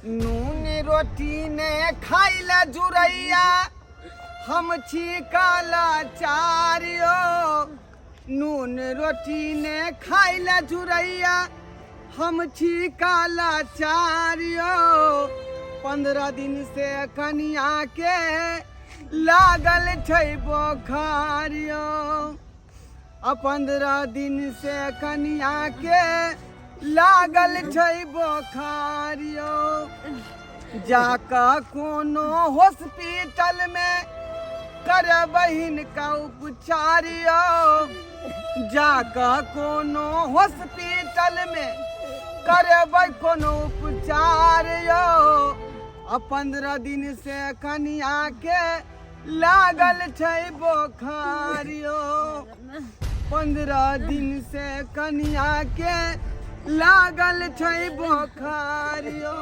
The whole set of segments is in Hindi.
नून रोटी ने खाइला जुरैया हम छी काला चारियो। नून रोटी ने खाइला जुरैया हम छी काला चारियो। 15 दिन से कनिया के लागल छै बोखारियो। 15 दिन से कनिया के लागल छै बोखारियो। जाका कोनो हॉस्पिटल में कर बहिन का उपचारियो। जाका कोनो हॉस्पिटल में करबै कोनो उपचारियो। 15 दिन से कनिया के लागल छै बोखारियो। 15 दिन से कनिया के लागल छै बोखारियो।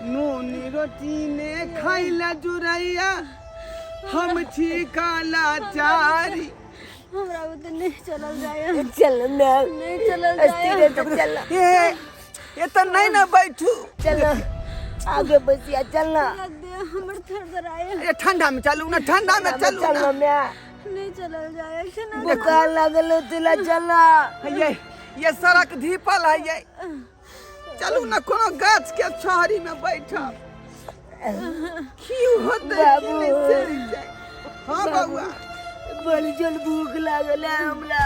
नून रोटी ने खाइला जुरैया हम छी काला चारी। हमरा तो नहीं चलल जाए। चल ना नहीं चलल जाए। चल ये तो नहीं ना बैठू। चल आगे बसिया चल ना। लग दे हमर थरथराए। ये ठंडा में चलू ना, ठंडा में चलू चल ना। ना मैं नहीं चलल जाए। केना बुखार लागल तुला चल ना। ये सड़क धीपल है ये। चलू ना कोनो गाछ के छहरी में बैठा। क्यों होते बाबू। कि नहीं चली जाए। हाँ बउआ। बड़ी जल भूख लागल है हमरा।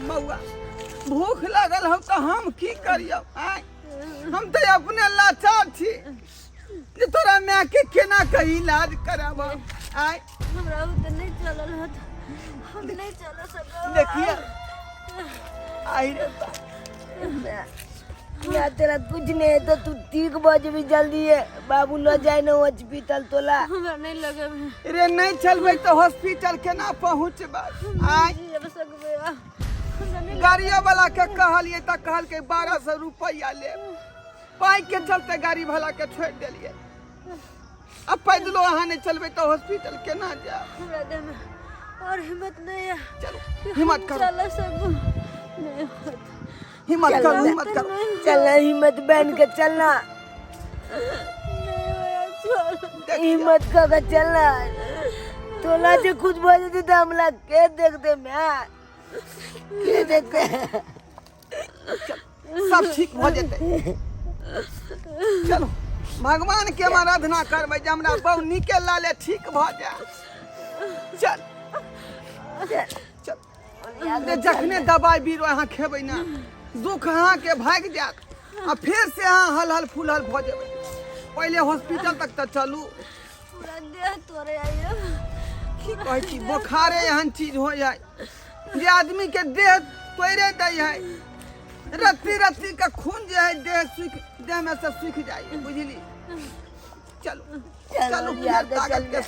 बउआ भूख लागल हम तो हम की करियो। आय हम तो अपने लाचार छी जे तोरा माँ के केना के इलाज कराब। आय हमरा तो नहीं चलल हत। हम नहीं चल सकब। देखिए आई रे या तेरा कुछ नहीं है तो तू ठीक बज भी जल्दी है। बाबू लो जाए ना हॉस्पिटल तोला। हमरा नहीं लगे। रे नहीं चलबै तो हॉस्पिटल केना पहुँचबै। आय जब सकबे हमरा नहीं गाड़िया वाला के कहलिए त कहल के 1200 रुपया ले। पाई के चलते गाड़ी वाला के छोड़ देलिए। अब पैदलो अहाँ नहीं चलबै तो हॉस्पिटल केना जाब। हमरा देह में और हिम्मत नहीं है। चलो हिम्मत करो, चल सब नहीं होत। हिम्मत चल करो, ना। हिम्मत करो। चलना हिम्मत बहन के चलना। नहीं होया चल। हिम्मत का चलना। तोला से कुछ बोल दे तो हमला के देखते मैं के देखते। सब ठीक हो जेते। चलो भगवान के आराधना करबै जे हमरा बहु नीके लाले ठीक भ जाए। चल चल दे जखने दवाई बीरो अहाँ खेबै ना दुख अहाँ के भाग जात आ फिर से अहाँ हल फुलहल भ जेबै। पहले हॉस्पिटल तक तो चलू। पूरा देह तोरे आइयो। की कहै छी बुखारे एहन चीज हो जाए जे आदमी के देह तोड़े दै है। रत्ती का खून जो है देह में से सूख जाए। बुझली। चलो चलो ताकत के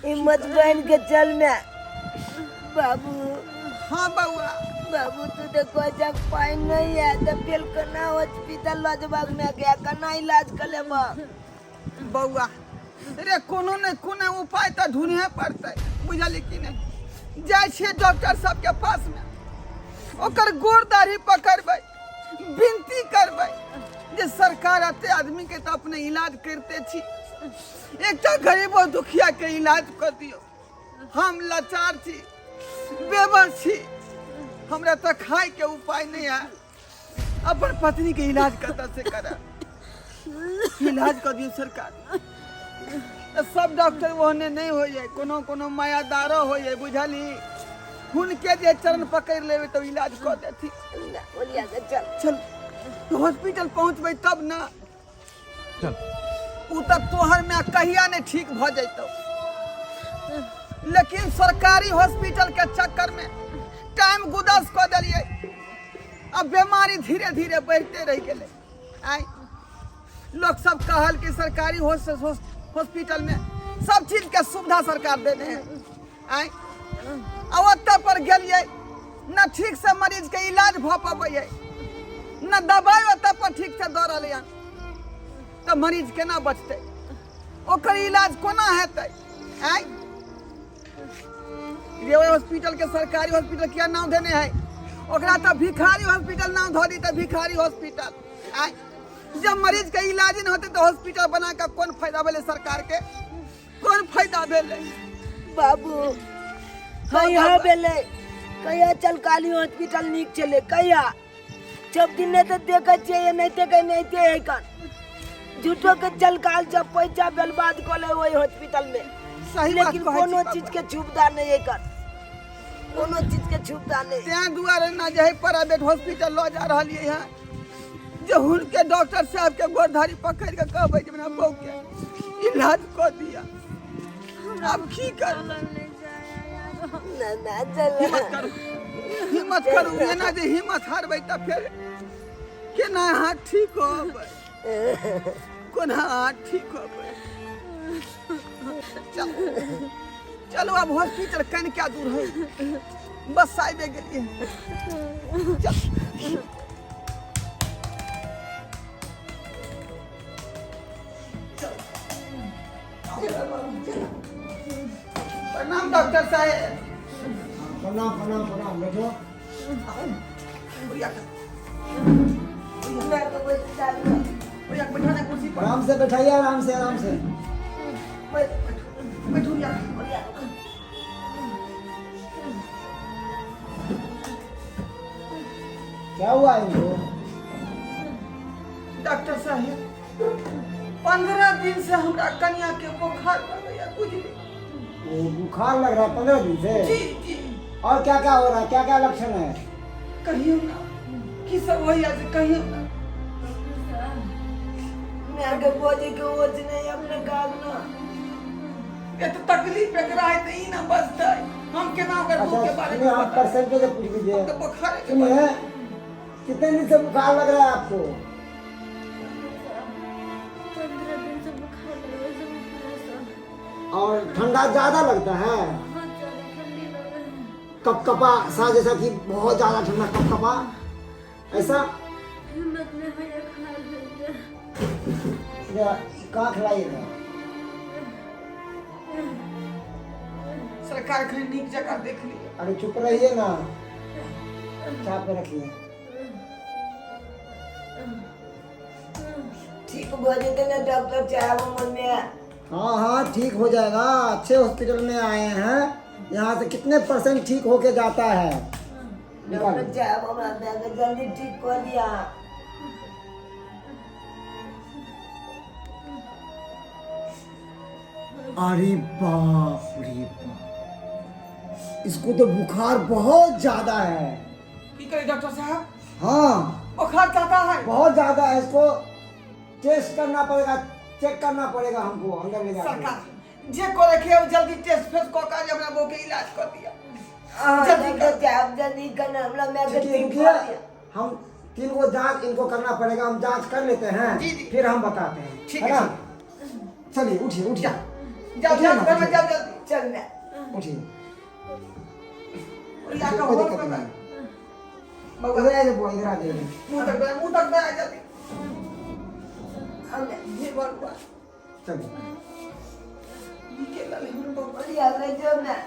हिम्मत बहन के चल मैं। बाबू हाँ बउआ बाबू तू देखो जब पाई नहीं है तो बिल करना हॉस्पिटल लजबाग में गया करना इलाज कर ले। बउआ रे कोनो न कोनो उपाय तो ढूंढे पड़ते। बुझली कि नहीं। जाय छे डॉक्टर सब के पास में ओकर गोर दाढ़ी पकड़बै विनती करबै जे सरकार अते आदमी के तो अपने इलाज करते छी एक तो गरीबो दुखिया के इलाज कर दियो। हम लाचार छी बेबस छी हमरा तो खाए के उपाय नहीं है। अपन पत्नी के इलाज कतऽ से करा। इलाज कर दियो सरकार। सब डॉक्टर ओहने नहीं हो जाए कोनो कोनो मायादारो हो जाए। बुझली हुनके जे चरण पकड़ लेवे तो इलाज कर देती। चल हॉस्पिटल पहुंचबे तब ना। चल उ तक तोहर में कहिया नहीं ठीक भ जैतो। लेकिन सरकारी हॉस्पिटल के चक्कर में टाइम गुदस कर दिलिए। अब बीमारी धीरे धीरे बढ़ते रह गए। आय लोग सब कहल कि सरकारी हॉस्पिटल में सब चीज के सुविधा सरकार देने हैं। आय अवत्ता पर गलिए न ठीक से मरीज के इलाज भ पाबै न दवाई ओत्ता पर ठीक से दऽ रहलै हन तो मरीज केना बचते ओकर इलाज कोना हेतै। आय ये हॉस्पिटल के सरकारी हॉस्पिटल क्या नाम देने हैं ओकरा तो भिखारी हॉस्पिटल नाम धोरी तो भिखारी हॉस्पिटल आय जब मरीज के इलाज नहीं होते तो हॉस्पिटल बना के कौन फायदा भेले सरकार के कौन फायदा भेले बाबू कहिया बेले कहिया चल काली हॉस्पिटल नीक चले कहिया सब दिन तो देखे छे नहीं ते नहीं ते कर झूठो के चल काल जब पैसा बर्बाद कर ले वही हॉस्पिटल में सही बात लेकिन कहै छी कोनो बाबा। चीज के सुविधा नहीं है कर कोनो चीज के सुविधा नहीं त्या दुआरे ना जे प्राइवेट हॉस्पिटल लो जा रहलिए हैं जो हुनके डॉक्टर साहब के गोरधारी पकड़ के कहबै जे हमरा बहू के इलाज कर दिया अब की कर ना चल हिम्मत करू ये ना जे हिम्मत हारबै त फिर केना हाथ ठीक होबै कोना हाथ ठीक होबै चलो अब हॉस्पिटल कन क्या दूर है बस आइबे गेलिए चल प्रणाम डॉक्टर साहब प्रणाम प्रणाम प्रणाम बैठो भैया मैं तो बस चल भैया बैठो ना कुर्सी पर आराम से बैठाइए आराम से आराम से बैठो भैया क्या हुआ इनको डॉक्टर साहब 15 दिन से हमरा कन्या के बुखार लग गया बुझली वो बुखार लग रहा है 15 दिन जी से जी और क्या क्या हो रहा है क्या क्या लक्षण है कहियो ना की सब होई आज कहियो ना मैं आगे बोझे के ओज नहीं अपने काग ना ये तो तकलीफ एकरा है नहीं ना बचता हम केना कर अच्छा के बारे सुनिए में आप बता परसेंटेज पूछ लीजिए तो बुखार के सुनिए कितने दिन से बुखार लग रहा है आपको 15 दिन से बुखार लग रहा है, जब पूरा और ठंडा ज्यादा लगता है बहुत ज्यादा ठंडी लग रहा है। कपकपा सा जैसा कि बहुत ज्यादा ठंडा कपकपा ऐसा हिम्मत में है खा लिया। कहाँ खिलाइएगा सरकार कहीं नीक जगह देख लिया अरे चुप रहिए ना चाप पे रखिए ठीक बोझे के ना डॉक्टर चाहे मन में हाँ हाँ ठीक हो जाएगा अच्छे हॉस्पिटल में आए हैं यहाँ से कितने % ठीक होके जाता है निकालो। डॉक्टर चाहे हमरा बैग जल्दी ठीक कर दिया अरे बाप रे बाप इसको तो बुखार बहुत ज्यादा है की करे डॉक्टर साहब हाँ बुखार ज्यादा है बहुत ज्यादा है इसको टेस्ट करना पड़ेगा चेक करना पड़ेगा हमको अंदर ले जाकर सरकार जे को रखे वो जल्दी टेस्ट फेस को कर हमरा बहू के इलाज कर दिया जल्दी डॉक्टर चाहे जल्दी करना हमरा मैं चलिए ठीक रुकिए कर दिया हम 3 को जांच इनको करना पड़ेगा हम जांच कर लेते हैं जी, जी। फिर हम बताते हैं ठीक है है, ना चलिए उठिए उठिए जब उठिए ना, जब उठिए। जब जल्दी चल मैं उठिए या का कोई हो दिक्कत बाबा नहीं बाबा इधर आ जाइए इधर आ जाइए मुंह तक आ जल्दी हमने ये बाबा चलिए के लाले हम बाबा बढ़िया में जो मैं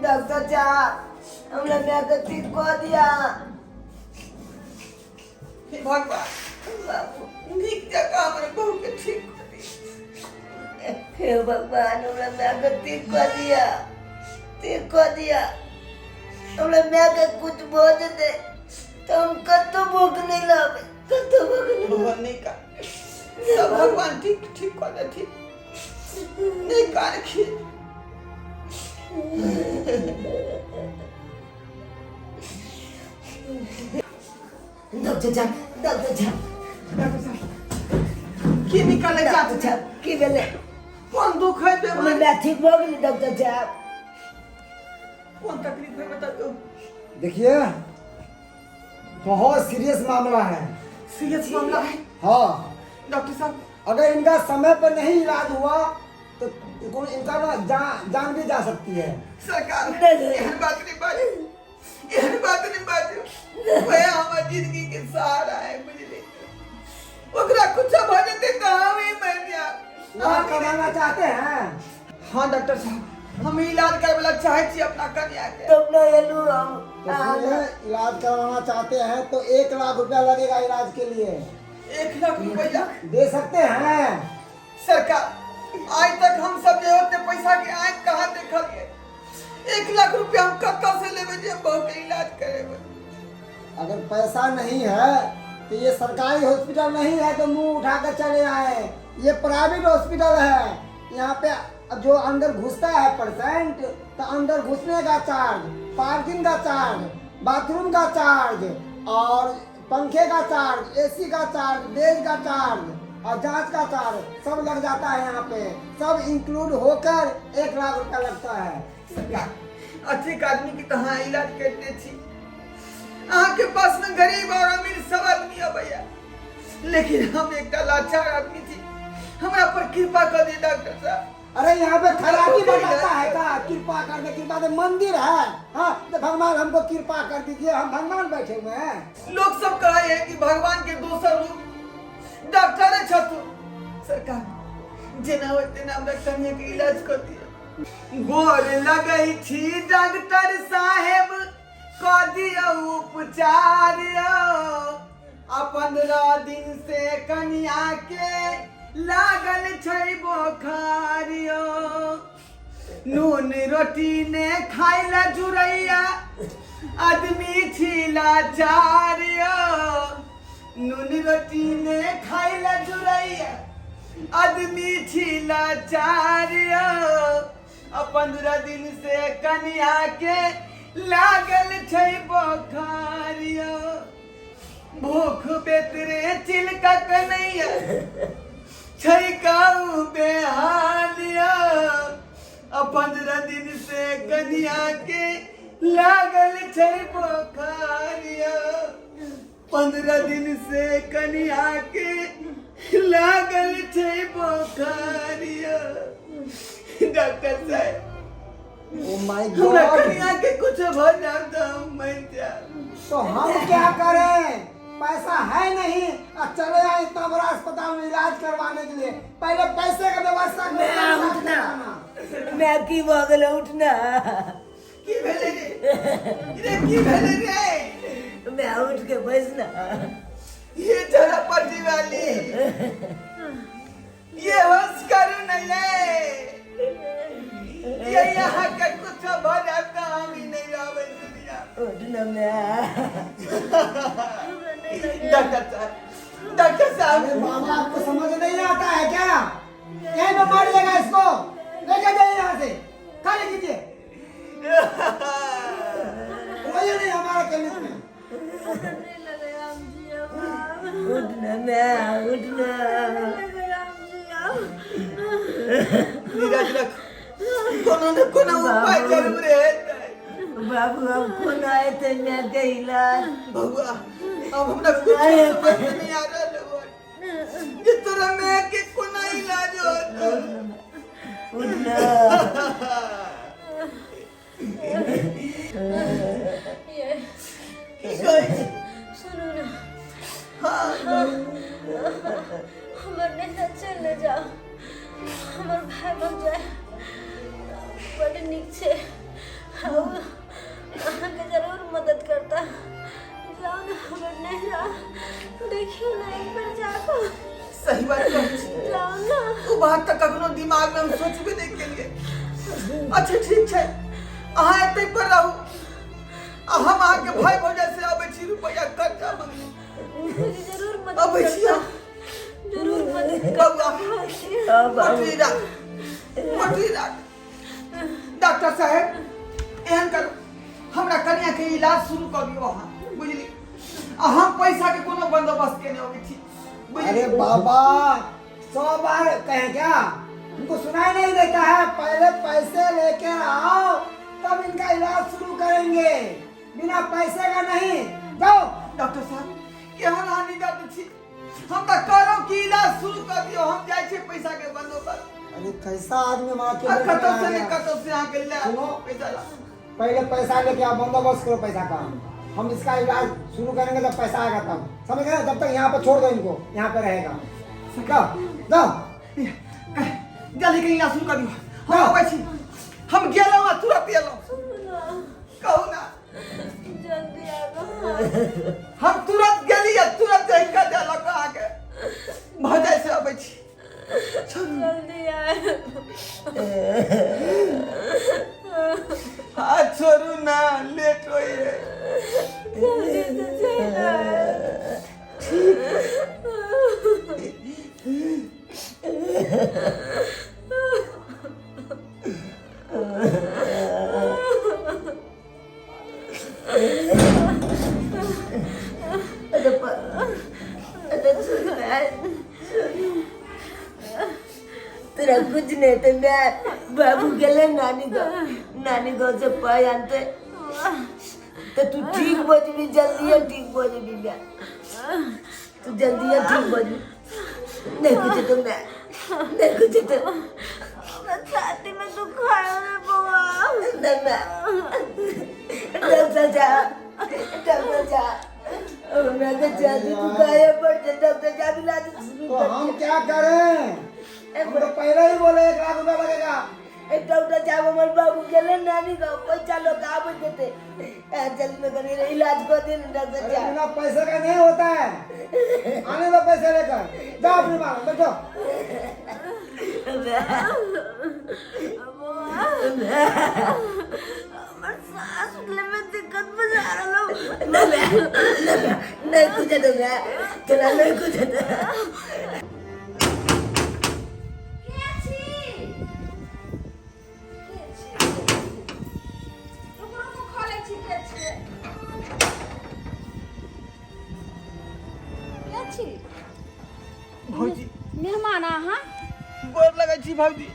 डॉक्टर चाहे हमरा मैं ठीक कर दिया हे भगवान नीक जगह हमारे बहू के ठीक कर दी हे भगवान हमरा मैं ठीक कर दिया हमरा मैं कुछ बोझ दे तो हम कतो भूख नहीं लावे कतो भूख नहीं भगवान नहीं का सब भगवान ठीक ठीक कर दे ठीक नहीं कर खी डॉक्टर साहब डॉक्टर साहब की निकले जाते डॉक्टर साहब की बेले कौन दुख है बीमारी मैं ठीक हो गई डॉक्टर साहब कौन तकलीफ है बता दो देखिए बहुत सीरियस मामला है सीरियस मामला है हाँ डॉक्टर साहब अगर इनका समय पर नहीं इलाज हुआ तो इनका ना जान भी जा सकती है सरकार नहीं। यह बात नहीं बात यह बात नहीं बात मैं हमारी जिंदगी के सहारा है मुझे ओकरा कुछ भजते कहाँ भी मर गया वहाँ कमाना चाहते हैं हाँ डॉक्टर साहब हम इलाज करे वाला चाहे छी अपना कन्या के। तब न एलू हम तो सुनिए, इलाज करवाना चाहते हैं तो 1 लाख रुपया लगेगा इलाज के लिए। 1 लाख रुपया दे सकते हैं? सरकार, आज तक हम सब जे होते पैसा के आँख कहाँ देखलिए। 1 लाख रुपया हम कत्ता से लेबे जे बहू के इलाज करेबे। अगर पैसा नहीं है तो ये सरकारी हॉस्पिटल नहीं है तो मुंह उठा कर चले आए। ये प्राइवेट हॉस्पिटल है। यहाँ पे जो अंदर घुसता है पेशेंट तो अंदर घुसने का चार्ज, पार्किंग का चार्ज, बाथरूम का चार्ज और पंखे का चार्ज, एसी का चार्ज, बेड का चार्ज और जांच का चार्ज सब लग जाता है। यहाँ पे सब इंक्लूड होकर 1 लाख रुपया लगता है। सरकार, अच्छे आदमी की तरह इलाज करते छी। आपके पास में गरीब और अमीर सब आदमी है भैया, लेकिन हम एक लाचार आदमी थी। हमारा पर कृपा कर दी डॉक्टर साहब। अरे यहाँ पे खराबी बताता है का? कृपा कर दे, कृपा दे, मंदिर है। हाँ तो भगवान हमको कृपा कर दीजिए, हम भगवान बैठे हुए हैं। लोग सब कहे हैं कि भगवान के दोसर रूप डॉक्टर है छतु। सरकार, जेना होय तेना हमरा कन्या के इलाज कर दिया। गोर लगई छी डॉक्टर साहेब, कर दियो उपचार। 15 दिन से कन्या के लागल छै बोखार। नून रोटी ने खाइला जुरैया, आदमी छी लाचार। नून रोटी ने खाइला जुरैया, आदमी छी लाचार। 15 दिन से कन्या के लागल छै बोखार। भूख बेतरे चिलका कन्हैया, छै काऊ बेहालिया। 15 दिन से कन्या के लागल छै बोखारिया। 15 दिन से कन्या के लागल छै बोखारिया। डॉक्टर साहब, ओ माय हमरा गॉड, कन्या के कुछ हो जाए तो हम मर जाए। तो हम क्या करें? पैसा है नहीं और चले आए इतना बड़ा अस्पताल में इलाज करवाने के लिए। पहले पैसे का व्यवस्था उठना, मैं की बगल उठना। की भेले रे? की भेले रे? मैं उठ के बसना। ये जरा पट्टी वाली, ये होश करू नहीं ले। ये यहाँ का कुछ भजाता हम ही नहीं आवे दुनिया। उठना मैं। डॉक्टर साहब, मामा आपको समझ नहीं आता है क्या? यहीं पे मार देगा इसको, लेके जाइए यहाँ से, खाली कीजिए। वही नहीं हमारा क्लिनिक में। उठना मैं, उठना। नीरज रख, कोनो न कोनो उपाय जरूर है। बाबू अब कौन आए थे मैं के इलाज? भगवा, अब हमरा कुछ नहीं आ रहा है। ये तरह में के कोनो इलाज होता। उठना। सुनो ना, हाँ, हमर नहीं चले जाओ, हमर भाई बन जाए बड़े निक छे। अहाँ के जरूर मदद करता। जाओ ना, हमर नहीं जाओ, देखियो ना एक बार जाको। सही बात कहै छी। जाओ ना। वो बात तक कखनो दिमाग में हम सोचबे नहीं केलिए। अच्छा ठीक है, अहाँ एतै पर रहू। हम अहाँ के भाई भौजाई से आबै छी रुपया कर्जा मांगे। जरूर मदद अबै छी करता, जरूर मदद बउआ। करता। मटी राख। डॉक्टर साहब, एहन करू, हमरा कन्या के इलाज शुरू कर दियो अहाँ, बुझली? हम पैसा के कोनो बंदोबस्त केने होबे छी। अरे बाबा, 100 बार कहें क्या? उनको सुनाई नहीं देता है? पहले पैसे लेके आओ तब इनका इलाज शुरू करेंगे, बिना पैसे का नहीं। जाओ। डॉक्टर साहब, केहन हानि करते छी? हम तो करो कि इलाज शुरू कर दियो, हम जाय छे पैसा के बंदोबस्त। अरे कैसा आदमी हमारा कतो से यहाँ के ले सुनो। पैसा ला। पहले पैसा लेके आप बंदोबस्त करो पैसा का। हम इसका इलाज शुरू करेंगे जब पैसा आएगा तब, समझ गए? जब तक यहाँ पे छोड़ दो इनको, यहाँ पे रहेगा। जाओ जाओ। जल्दी के इलाज शुरू कर दियो। हम हाँ। आबै छी। हम गेलहुँ तुरंत एलहुँ सुनो कहू ना जल्दी आबो हम तुरंत गेलियै तुरंत एक लऽ कऽ अहाँके भौजाइ से अबै छी जल्दी आए हाथ छोड़ू ना लेट होई है जल्दी से चला तेरा कुछ नहीं तो मैं बाबू के लिए नानी गाँव से पाए आनते तो तू ठीक बजनी जल्दी है ठीक बजनी मैं तू जल्दी है ठीक बजनी नहीं कुछ तो मैं नहीं कुछ तो छाती में दुखाया रे बुआ नहीं मैं डॉक्टर जा मैं तो चाहती तू गायब पड़ जा डॉक्टर जा भी ला दे तो हम क्या करें? हम तो पहले ही बोले 1 लाख रुपया लगेगा। एक डॉक्टर साहब हमारे बाबू के लिए नानी का पैसा लोग आ देते जल्दी में करिए इलाज कर दे डॉक्टर अरे साहब बिना पैसे का नहीं होता है। आने दो पैसे लेकर जाओ अपनी माँ बैठो। सांस लेने में दिक्कत बजा रहा हूँ नहीं कुछ तो मैं चला नहीं कुछ तो भौजी मेहमान अहाँ गोर लगै छी भौजी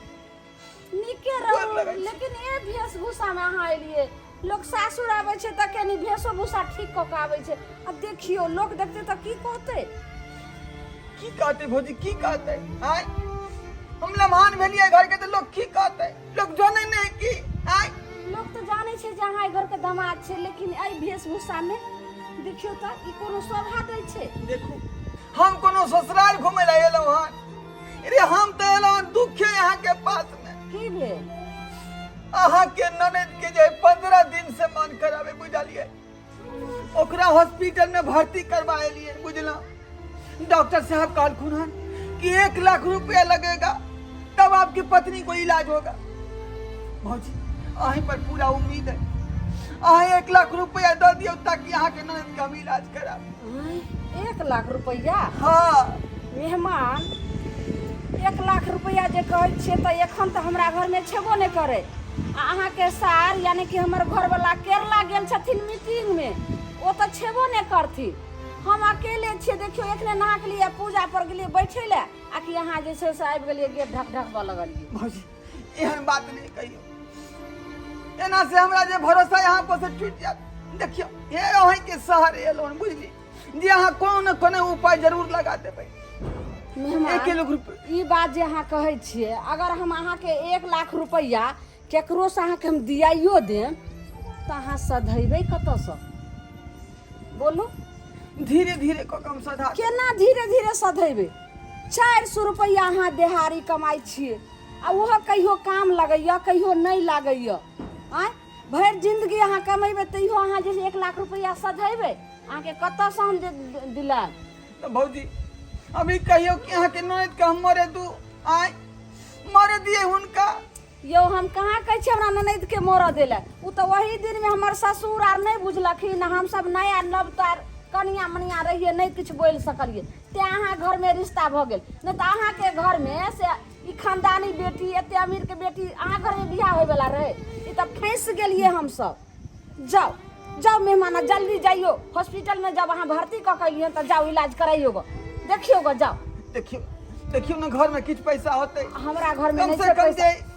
नीके गोर रहू लगै छी। लेकिन ए वेशभूषा में अहाँ एलिए लोग सासुर आबै छै त कनी वेशभूषा ठीक कऽ के आबै छै आ देखियो लोग देखते त की कहते की कहते भौजी की कहते आय हम लम्हान भेलियै घर के तो लोग की कहते लोग जाने नहीं की आय लोग तो जाने छै जे अहाँ घर के दामाद छै लेकिन एहि वेशभूषा में देखियो त ई कोनो शोभा दै छै देखू हम कोनो ससुराल घूमे ला एलहुँ हन अरे हम तो एलहुँ दुखे यहाँ के पास में की भेल अहाँ के ननद के जे 15 दिन से मन खराब है बुझलिए ओकरा हॉस्पिटल में भर्ती करवाएलिए बुझलहुँ डॉक्टर साहब कहलखुन हन कि 1 लाख रुपया लगेगा तब आपकी पत्नी को इलाज होगा भौजी अहीं पर पूरा उम्मीद है अहाँ 1 लाख रुपया दे दियो ताकि अहाँ के ननद का हम इलाज कराब 1 लाख रुपया हाँ मेहमान 1 लाख रुपया जे कहै छियै त एखन त हमरा घर में छेबो नहि करे आ अहाँ के सार यानी कि हमर घर वाला केरला गेल छथिन मीटिंग में ओ त छेबो नहि करथिन हम अकेले छियै देखियो एखने नहा के लिए पूजा पर गेलिए बैठे ले आ कि अहाँ जे छै से आबि गेलिए गेट ढक ढकबऽ लगलिए भौजी एहन बात नहीं कहियो एना से हमरा जे भरोसा यहाँ पर से टूट जात देखियो हे अहीं के सहारे एलहुँ बुझली जे अहाँ कोनो न कोनो उपाय जरूर लगा देबै 1 लाख रुपया ई बात जे अहाँ कहै छियै अगर हम अहाँ के 1 लाख रुपया केकरो से अहाँ के हम दियाइयो देम त अहाँ सधैबै कतऽ सँ बोलू धीरे धीरे को कम सधा केना धीरे धीरे सधैबै 400 रुपया अहाँ देहाड़ी कमाइ छियै आ ओहो कहियो काम लगैया कहियो नहीं लागैया आय भरि जिंदगी अहाँ कमेबै तैयो अहाँ जे 1 लाख रुपया सधैबै अहाँ के कतऽ सँ हम दिलायब तो भौजी अभी कहियो कि अहाँ के ननद के हम मरे दू आय मरे दिए हुनका यो हम कहाँ कहै छी हमरा ननद के मोरऽ देले उ तऽ वही दिन में हमर ससुर आर नहीं बुझलखिन हम सब नया नवतार कनिया मनिया रहिए नहीं कुछ बोल सकलिए ते अहाँ घर में रिश्ता भ गेल नहीं तो अहाँ के घर में से ई खानदानी बेटी एते अमीर के बेटी अहाँ घर में बियाह होय वाला रहे ई त फंस गेलिए हम सब जाओ जाओ मेहमान जल्दी जाइयो हॉस्पिटल में जब अहाँ भर्ती क के त जाओ इलाज कराइयो गो देखियो गो जाओ देखियो देखियो ना घर में किछ पैसा होते हमरा घर में कम नहीं से छै कम पैसा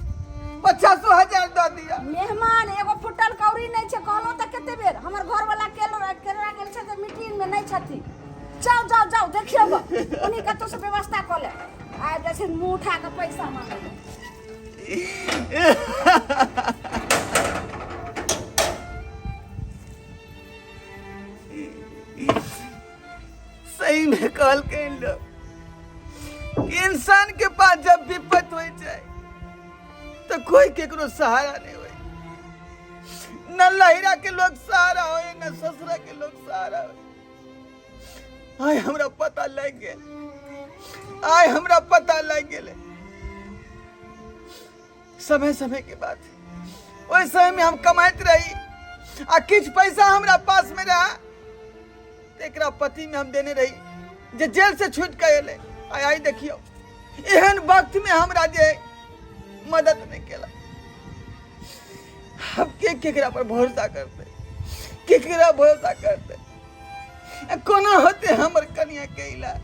50,000 दे दिया मेहमान एगो फुटल कौड़ी नहीं छै कहलो त कते बेर हमर घर वाला केरला गेल छै त मीटिंग में नहीं छथि जाओ जाओ जाओ देखियो गो उन्हीं कतो से व्यवस्था कर ले आ जैसे मुंह उठा के पैसा मांगे सही में कहल के लोग इंसान के पास जब विपत हो जाए तो कोई केकरो सहारा नहीं होए, न लहिरा के लोग सहारा होए, न ससुरा के लोग सहारा होए। आय हमरा पता लग गेल, आय हमरा पता लग गेल। समय समय के बाद ओहि समय में हम कमाइत रही आ किछ पैसा हमरा पास में रहा तो एकरा पति में हम देने रही जे जेल से छूट के अले। आई देखियो एहन वक्त में हमरा जे मदद नहीं केला। अब केकरा पर भरोसा करते, केकरा भरोसा करते, कोना होते हमर कन्या के इलाज।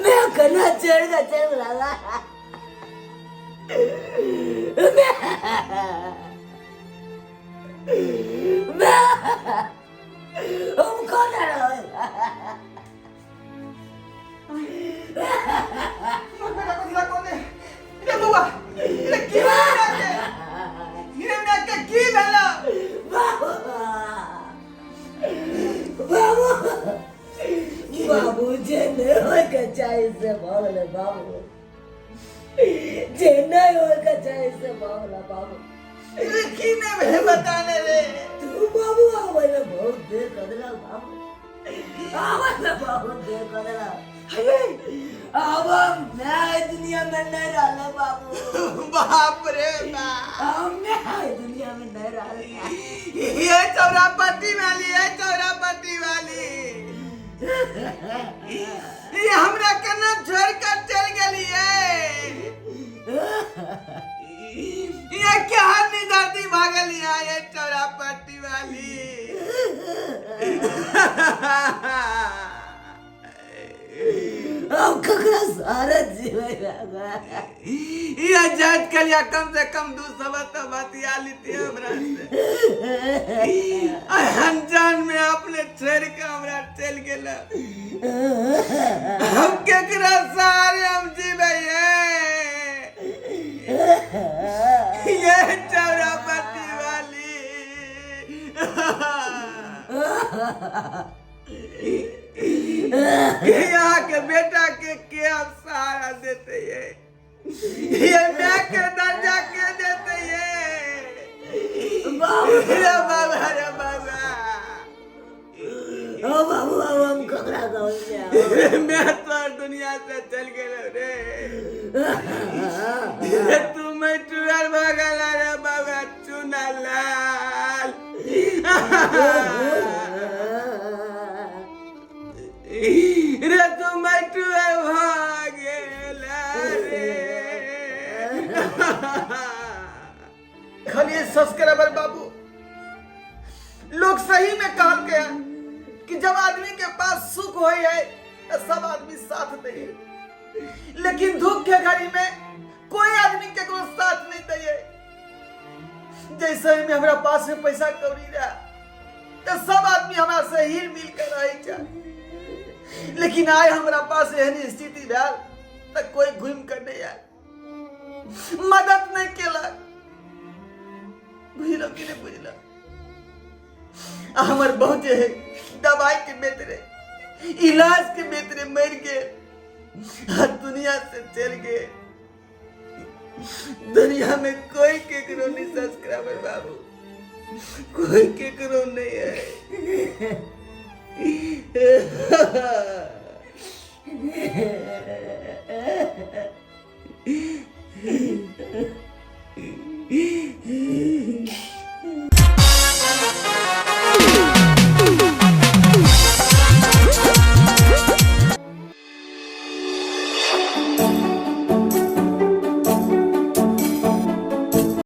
मैं कना चढ़ चल रहा हम कौन बाबू जे नहीं होय के चाहे से भागले बाबू, जे नहीं होय के चाहे से भागला बाबू। की ने भे बताने रे तू बाबू आवले बहुत देर कदला बाबू, आवले बहुत देर कदला। अब मैं दुनिया में नहीं रहला बाबू। बाप रे बाप, मैं दुनिया में नहीं रहला। ये चौरापट्टी वाली है, चौरापट्टी वाली ये हमरा कन्ना छोड़ कर चल गई है। ये क्या निदाती भागल यहाँ ये चौरापट्टी वाली। अब ककरा सारा जीवे ये जाट कलिया कम से कम 2 सबत बतिया लेती है हमरा से। अनजान में अपने छोड़ के हमरा चल गेला। हम केकरा सारे हम जीवे ये चौरापट्टी वाली। यहाँ के बेटा के अब सहारा देते है, ये मैं के दर्जा के देते है। रे बाबा रे बाबा, ओ बाबू हम ककरा गाँव से मैं तो दुनिया से चल गया रे। तू मैं टूर भागल रे बाबा चुना लाल। रे तू मैं टूर भागेला रे। खाली सब्सक्राइबर बाबू लोग सही में काम के कि जब आदमी के पास सुख हो है तो सब आदमी साथ दे, लेकिन दुख के घड़ी में कोई आदमी के को साथ नहीं दे। जैसे में हमारा पास में पैसा कौड़ी रहा तो सब आदमी हमारा से हिल मिल कर रहे, लेकिन आए हमारा पास एहन स्थिति भेल तो कोई घूम कर नहीं आए, मदद नहीं केला। बुझलो कि नहीं बुझलो? हमार बहुत है दवाई के बेतरे, इलाज के बेतरे मर गए, दुनिया से चल गए। दुनिया में कोई केकरो नहीं सब्सक्राइबर बाबू, कोई केकरो नहीं है।